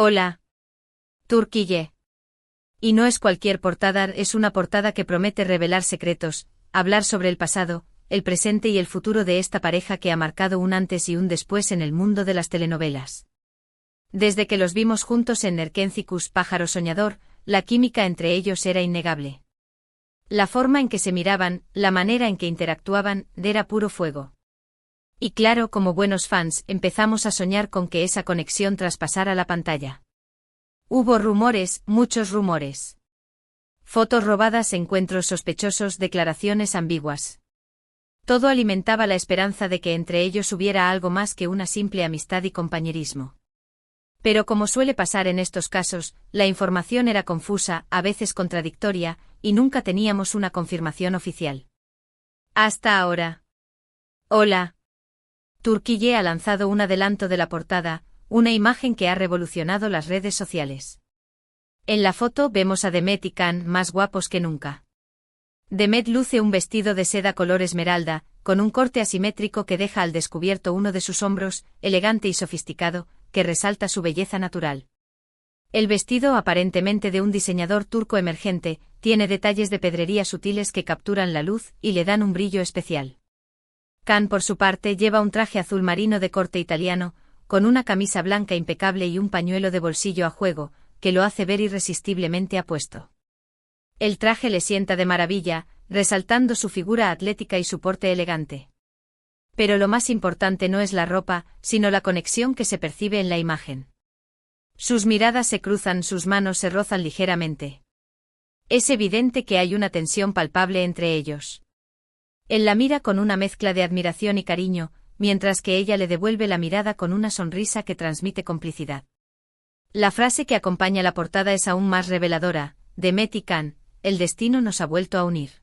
Hola, Turquille. Y no es cualquier portada, es una portada que promete revelar secretos, hablar sobre el pasado, el presente y el futuro de esta pareja que ha marcado un antes y un después en el mundo de las telenovelas. Desde que los vimos juntos en Nerkenzikus Pájaro Soñador, la química entre ellos era innegable. La forma en que se miraban, la manera en que interactuaban, era puro fuego. Y claro, como buenos fans, empezamos a soñar con que esa conexión traspasara la pantalla. Hubo rumores, muchos rumores. Fotos robadas, encuentros sospechosos, declaraciones ambiguas. Todo alimentaba la esperanza de que entre ellos hubiera algo más que una simple amistad y compañerismo. Pero como suele pasar en estos casos, la información era confusa, a veces contradictoria, y nunca teníamos una confirmación oficial. Hasta ahora. Hola. Turquille ha lanzado un adelanto de la portada, una imagen que ha revolucionado las redes sociales. En la foto vemos a Demet y Can más guapos que nunca. Demet luce un vestido de seda color esmeralda, con un corte asimétrico que deja al descubierto uno de sus hombros, elegante y sofisticado, que resalta su belleza natural. El vestido, aparentemente de un diseñador turco emergente, tiene detalles de pedrería sutiles que capturan la luz y le dan un brillo especial. Can, por su parte, lleva un traje azul marino de corte italiano, con una camisa blanca impecable y un pañuelo de bolsillo a juego, que lo hace ver irresistiblemente apuesto. El traje le sienta de maravilla, resaltando su figura atlética y su porte elegante. Pero lo más importante no es la ropa, sino la conexión que se percibe en la imagen. Sus miradas se cruzan, sus manos se rozan ligeramente. Es evidente que hay una tensión palpable entre ellos. Él la mira con una mezcla de admiración y cariño, mientras que ella le devuelve la mirada con una sonrisa que transmite complicidad. La frase que acompaña la portada es aún más reveladora: Demet y Can, el destino nos ha vuelto a unir.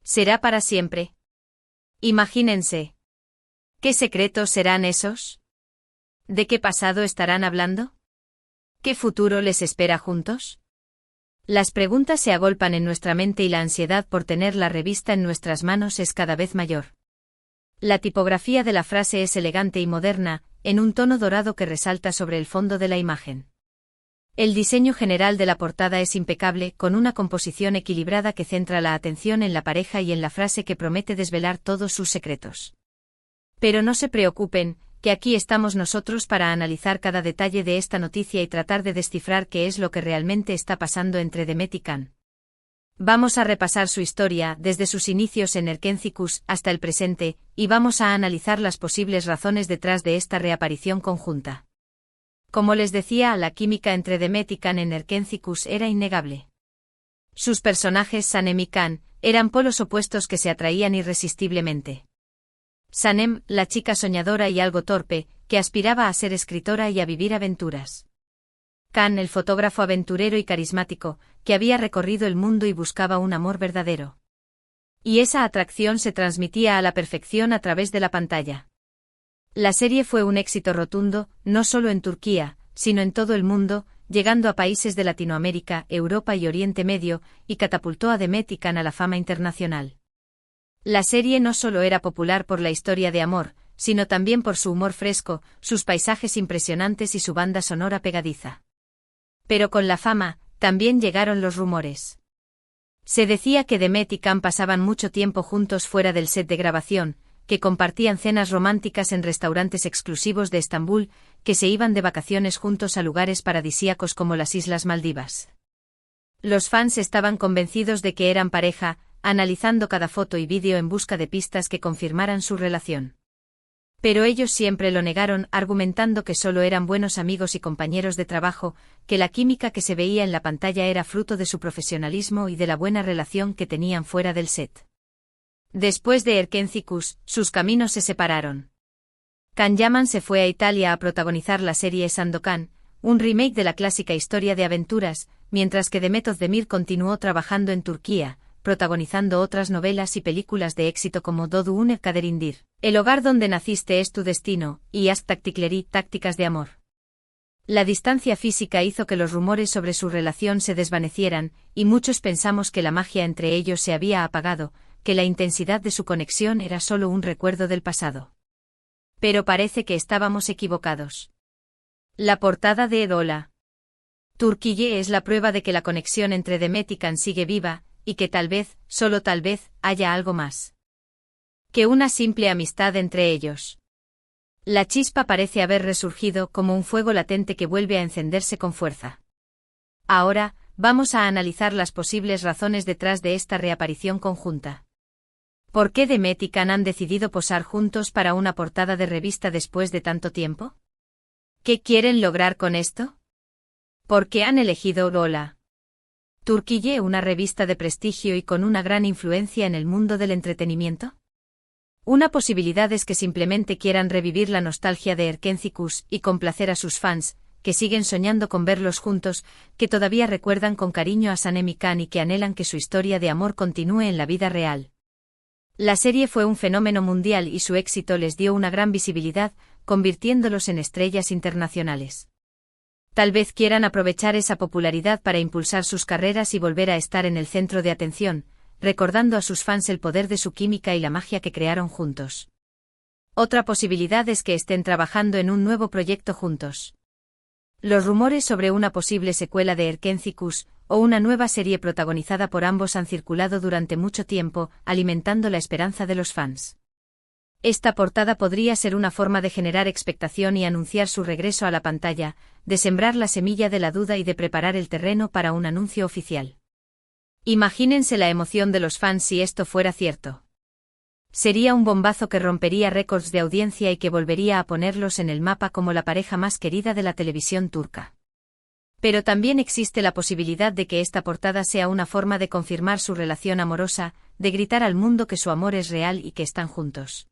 ¿Será para siempre? Imagínense. ¿Qué secretos serán esos? ¿De qué pasado estarán hablando? ¿Qué futuro les espera juntos? Las preguntas se agolpan en nuestra mente y la ansiedad por tener la revista en nuestras manos es cada vez mayor. La tipografía de la frase es elegante y moderna, en un tono dorado que resalta sobre el fondo de la imagen. El diseño general de la portada es impecable, con una composición equilibrada que centra la atención en la pareja y en la frase que promete desvelar todos sus secretos. Pero no se preocupen, que aquí estamos nosotros para analizar cada detalle de esta noticia y tratar de descifrar qué es lo que realmente está pasando entre Demet y Can. Vamos a repasar su historia, desde sus inicios en Nerkenzikus hasta el presente, y vamos a analizar las posibles razones detrás de esta reaparición conjunta. Como les decía, la química entre Demet y Can en Nerkenzikus era innegable. Sus personajes, Sanem y Can, eran polos opuestos que se atraían irresistiblemente. Sanem, la chica soñadora y algo torpe, que aspiraba a ser escritora y a vivir aventuras. Can, el fotógrafo aventurero y carismático, que había recorrido el mundo y buscaba un amor verdadero. Y esa atracción se transmitía a la perfección a través de la pantalla. La serie fue un éxito rotundo, no solo en Turquía, sino en todo el mundo, llegando a países de Latinoamérica, Europa y Oriente Medio, y catapultó a Demet y Can a la fama internacional. La serie no solo era popular por la historia de amor, sino también por su humor fresco, sus paisajes impresionantes y su banda sonora pegadiza. Pero con la fama, también llegaron los rumores. Se decía que Demet y Can pasaban mucho tiempo juntos fuera del set de grabación, que compartían cenas románticas en restaurantes exclusivos de Estambul, que se iban de vacaciones juntos a lugares paradisíacos como las Islas Maldivas. Los fans estaban convencidos de que eran pareja, analizando cada foto y vídeo en busca de pistas que confirmaran su relación. Pero ellos siempre lo negaron, argumentando que solo eran buenos amigos y compañeros de trabajo, que la química que se veía en la pantalla era fruto de su profesionalismo y de la buena relación que tenían fuera del set. Después de Nerkenzikus, sus caminos se separaron. Can Yaman se fue a Italia a protagonizar la serie Sandokan, un remake de la clásica historia de aventuras, mientras que Demet Özdemir continuó trabajando en Turquía, protagonizando otras novelas y películas de éxito como Doğduğun Ev Kaderindir, El hogar donde naciste es tu destino, y Aşk Taktikleri, Tácticas de amor. La distancia física hizo que los rumores sobre su relación se desvanecieran, y muchos pensamos que la magia entre ellos se había apagado, que la intensidad de su conexión era solo un recuerdo del pasado. Pero parece que estábamos equivocados. La portada de Edola. Turquille es la prueba de que la conexión entre Demet y Can sigue viva, y que tal vez, solo tal vez, haya algo más que una simple amistad entre ellos. La chispa parece haber resurgido como un fuego latente que vuelve a encenderse con fuerza. Ahora, vamos a analizar las posibles razones detrás de esta reaparición conjunta. ¿Por qué Demet y Can han decidido posar juntos para una portada de revista después de tanto tiempo? ¿Qué quieren lograr con esto? ¿Por qué han elegido Edola? Turquille, una revista de prestigio y con una gran influencia en el mundo del entretenimiento. Una posibilidad es que simplemente quieran revivir la nostalgia de Erkenci-Kuş y complacer a sus fans, que siguen soñando con verlos juntos, que todavía recuerdan con cariño a Sanem y Can y que anhelan que su historia de amor continúe en la vida real. La serie fue un fenómeno mundial y su éxito les dio una gran visibilidad, convirtiéndolos en estrellas internacionales. Tal vez quieran aprovechar esa popularidad para impulsar sus carreras y volver a estar en el centro de atención, recordando a sus fans el poder de su química y la magia que crearon juntos. Otra posibilidad es que estén trabajando en un nuevo proyecto juntos. Los rumores sobre una posible secuela de Erkenci-Kuş o una nueva serie protagonizada por ambos han circulado durante mucho tiempo, alimentando la esperanza de los fans. Esta portada podría ser una forma de generar expectación y anunciar su regreso a la pantalla, de sembrar la semilla de la duda y de preparar el terreno para un anuncio oficial. Imagínense la emoción de los fans si esto fuera cierto. Sería un bombazo que rompería récords de audiencia y que volvería a ponerlos en el mapa como la pareja más querida de la televisión turca. Pero también existe la posibilidad de que esta portada sea una forma de confirmar su relación amorosa, de gritar al mundo que su amor es real y que están juntos.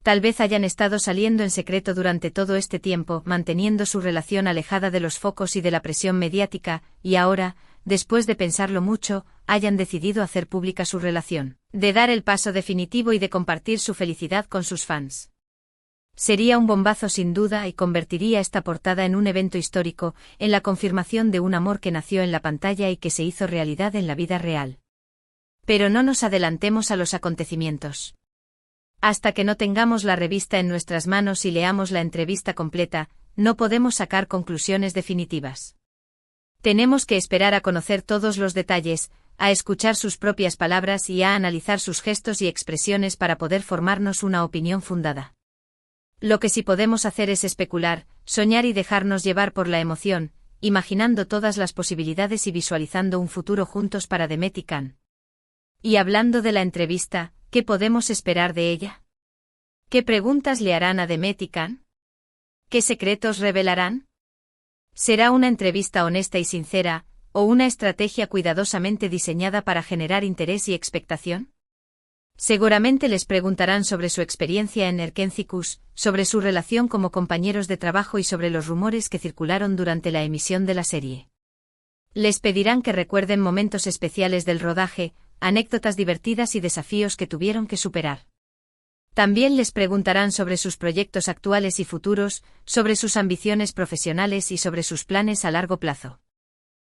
Tal vez hayan estado saliendo en secreto durante todo este tiempo, manteniendo su relación alejada de los focos y de la presión mediática, y ahora, después de pensarlo mucho, hayan decidido hacer pública su relación, de dar el paso definitivo y de compartir su felicidad con sus fans. Sería un bombazo sin duda y convertiría esta portada en un evento histórico, en la confirmación de un amor que nació en la pantalla y que se hizo realidad en la vida real. Pero no nos adelantemos a los acontecimientos. Hasta que no tengamos la revista en nuestras manos y leamos la entrevista completa, no podemos sacar conclusiones definitivas. Tenemos que esperar a conocer todos los detalles, a escuchar sus propias palabras y a analizar sus gestos y expresiones para poder formarnos una opinión fundada. Lo que sí podemos hacer es especular, soñar y dejarnos llevar por la emoción, imaginando todas las posibilidades y visualizando un futuro juntos para Demet y Can. Y hablando de la entrevista, ¿qué podemos esperar de ella? ¿Qué preguntas le harán a Demet y Can? ¿Qué secretos revelarán? ¿Será una entrevista honesta y sincera, o una estrategia cuidadosamente diseñada para generar interés y expectación? Seguramente les preguntarán sobre su experiencia en Erkenci-Kuş, sobre su relación como compañeros de trabajo y sobre los rumores que circularon durante la emisión de la serie. Les pedirán que recuerden momentos especiales del rodaje, anécdotas divertidas y desafíos que tuvieron que superar. También les preguntarán sobre sus proyectos actuales y futuros, sobre sus ambiciones profesionales y sobre sus planes a largo plazo.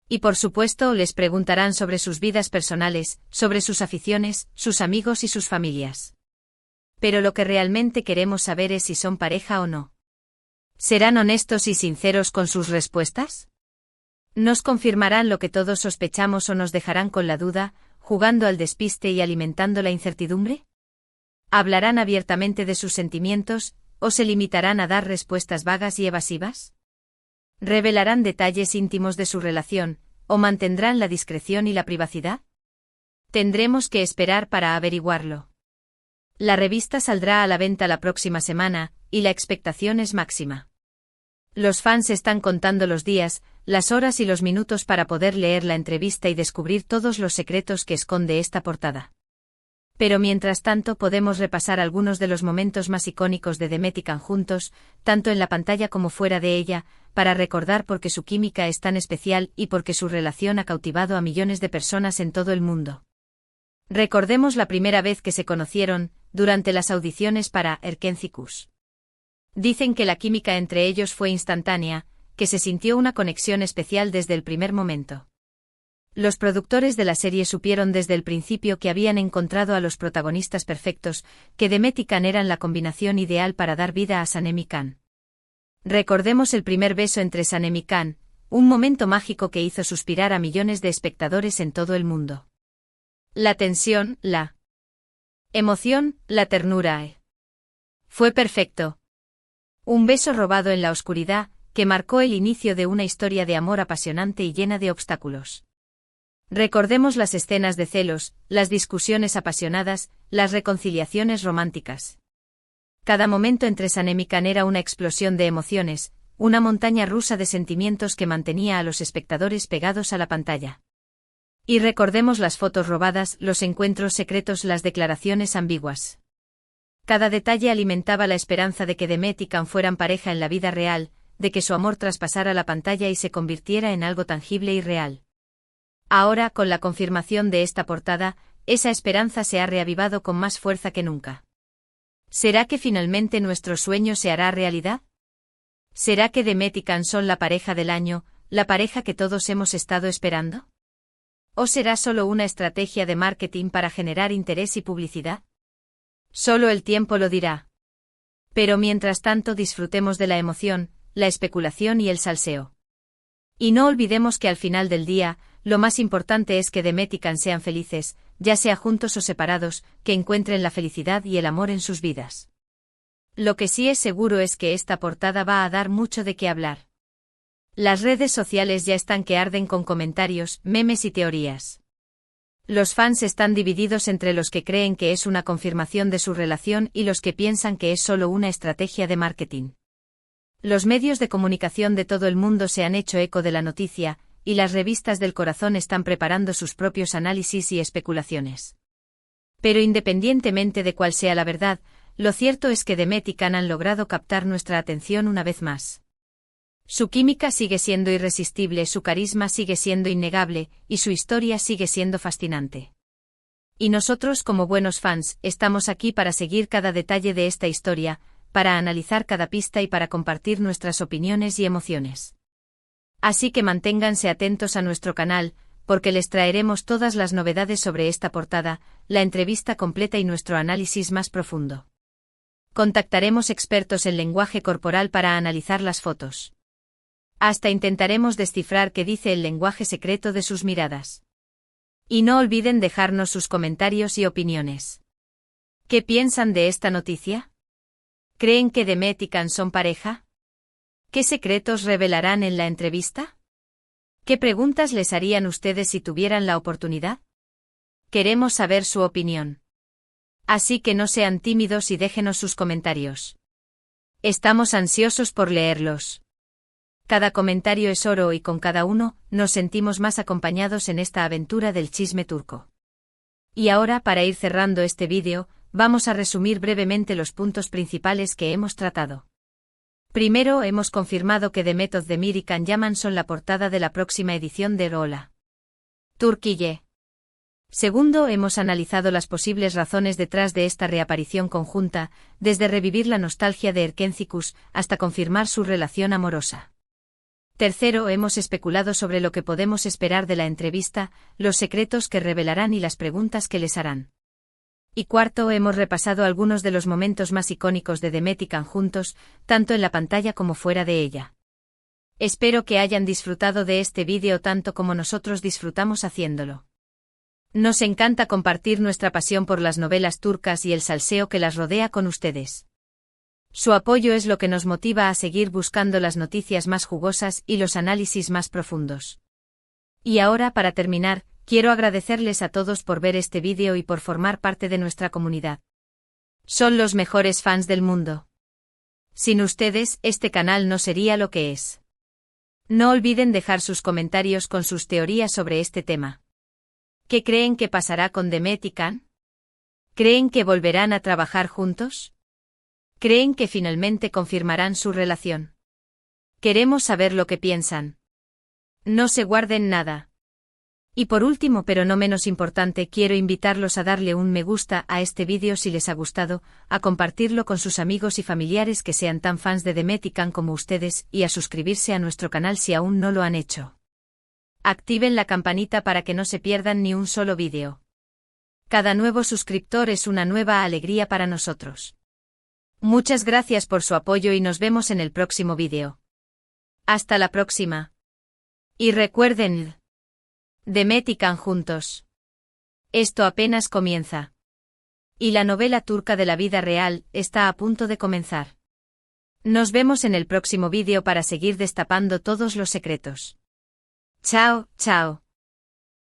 Y por supuesto les preguntarán sobre sus vidas personales, sobre sus aficiones, sus amigos y sus familias. Pero lo que realmente queremos saber es si son pareja o no. ¿Serán honestos y sinceros con sus respuestas? ¿Nos confirmarán lo que todos sospechamos o nos dejarán con la duda, jugando al despiste y alimentando la incertidumbre? ¿Hablarán abiertamente de sus sentimientos, o se limitarán a dar respuestas vagas y evasivas? ¿Revelarán detalles íntimos de su relación, o mantendrán la discreción y la privacidad? Tendremos que esperar para averiguarlo. La revista saldrá a la venta la próxima semana, y la expectación es máxima. Los fans están contando los días, las horas y los minutos para poder leer la entrevista y descubrir todos los secretos que esconde esta portada. Pero mientras tanto podemos repasar algunos de los momentos más icónicos de Demet y Can juntos, tanto en la pantalla como fuera de ella, para recordar por qué su química es tan especial y por qué su relación ha cautivado a millones de personas en todo el mundo. Recordemos la primera vez que se conocieron, durante las audiciones para Erkenci-Kuş. Dicen que la química entre ellos fue instantánea, que se sintió una conexión especial desde el primer momento. Los productores de la serie supieron desde el principio que habían encontrado a los protagonistas perfectos, que Demet y Can eran la combinación ideal para dar vida a Sanem y Can. Recordemos el primer beso entre San y Khan, un momento mágico que hizo suspirar a millones de espectadores en todo el mundo. La tensión, la emoción, la ternura. Fue perfecto. Un beso robado en la oscuridad, que marcó el inicio de una historia de amor apasionante y llena de obstáculos. Recordemos las escenas de celos, las discusiones apasionadas, las reconciliaciones románticas. Cada momento entre San y Khan era una explosión de emociones, una montaña rusa de sentimientos que mantenía a los espectadores pegados a la pantalla. Y recordemos las fotos robadas, los encuentros secretos, las declaraciones ambiguas. Cada detalle alimentaba la esperanza de que Demet y Khan fueran pareja en la vida real, de que su amor traspasara la pantalla y se convirtiera en algo tangible y real. Ahora, con la confirmación de esta portada, esa esperanza se ha reavivado con más fuerza que nunca. ¿Será que finalmente nuestro sueño se hará realidad? ¿Será que Demet y Khan son la pareja del año, la pareja que todos hemos estado esperando? ¿O será solo una estrategia de marketing para generar interés y publicidad? Solo el tiempo lo dirá. Pero mientras tanto disfrutemos de la emoción, la especulación y el salseo. Y no olvidemos que al final del día, lo más importante es que Demet y Khan sean felices, ya sea juntos o separados, que encuentren la felicidad y el amor en sus vidas. Lo que sí es seguro es que esta portada va a dar mucho de qué hablar. Las redes sociales ya están que arden con comentarios, memes y teorías. Los fans están divididos entre los que creen que es una confirmación de su relación y los que piensan que es solo una estrategia de marketing. Los medios de comunicación de todo el mundo se han hecho eco de la noticia, y las revistas del corazón están preparando sus propios análisis y especulaciones. Pero independientemente de cuál sea la verdad, lo cierto es que Demet y Khan han logrado captar nuestra atención una vez más. Su química sigue siendo irresistible, su carisma sigue siendo innegable, y su historia sigue siendo fascinante. Y nosotros, como buenos fans, estamos aquí para seguir cada detalle de esta historia, para analizar cada pista y para compartir nuestras opiniones y emociones. Así que manténganse atentos a nuestro canal, porque les traeremos todas las novedades sobre esta portada, la entrevista completa y nuestro análisis más profundo. Contactaremos expertos en lenguaje corporal para analizar las fotos. Hasta intentaremos descifrar qué dice el lenguaje secreto de sus miradas. Y no olviden dejarnos sus comentarios y opiniones. ¿Qué piensan de esta noticia? ¿Creen que Demet y Khan son pareja? ¿Qué secretos revelarán en la entrevista? ¿Qué preguntas les harían ustedes si tuvieran la oportunidad? Queremos saber su opinión. Así que no sean tímidos y déjenos sus comentarios. Estamos ansiosos por leerlos. Cada comentario es oro y con cada uno, nos sentimos más acompañados en esta aventura del chisme turco. Y ahora, para ir cerrando este vídeo, vamos a resumir brevemente los puntos principales que hemos tratado. Primero, hemos confirmado que Demet Özdemir y Can Yaman son la portada de la próxima edición de Rola Türkiye. Segundo, hemos analizado las posibles razones detrás de esta reaparición conjunta, desde revivir la nostalgia de Erkencikus hasta confirmar su relación amorosa. Tercero, hemos especulado sobre lo que podemos esperar de la entrevista, los secretos que revelarán y las preguntas que les harán. Y cuarto, hemos repasado algunos de los momentos más icónicos de Demet y Can juntos, tanto en la pantalla como fuera de ella. Espero que hayan disfrutado de este vídeo tanto como nosotros disfrutamos haciéndolo. Nos encanta compartir nuestra pasión por las novelas turcas y el salseo que las rodea con ustedes. Su apoyo es lo que nos motiva a seguir buscando las noticias más jugosas y los análisis más profundos. Y ahora, para terminar, quiero agradecerles a todos por ver este vídeo y por formar parte de nuestra comunidad. Son los mejores fans del mundo. Sin ustedes, este canal no sería lo que es. No olviden dejar sus comentarios con sus teorías sobre este tema. ¿Qué creen que pasará con Demet y Can? ¿Creen que volverán a trabajar juntos? ¿Creen que finalmente confirmarán su relación? Queremos saber lo que piensan. No se guarden nada. Y por último, pero no menos importante, quiero invitarlos a darle un me gusta a este vídeo si les ha gustado, a compartirlo con sus amigos y familiares que sean tan fans de Demet y Can como ustedes, y a suscribirse a nuestro canal si aún no lo han hecho. Activen la campanita para que no se pierdan ni un solo vídeo. Cada nuevo suscriptor es una nueva alegría para nosotros. Muchas gracias por su apoyo y nos vemos en el próximo vídeo. Hasta la próxima. Y recuerden, Demet y Can juntos. Esto apenas comienza. Y la novela turca de la vida real está a punto de comenzar. Nos vemos en el próximo vídeo para seguir destapando todos los secretos. Chao, chao.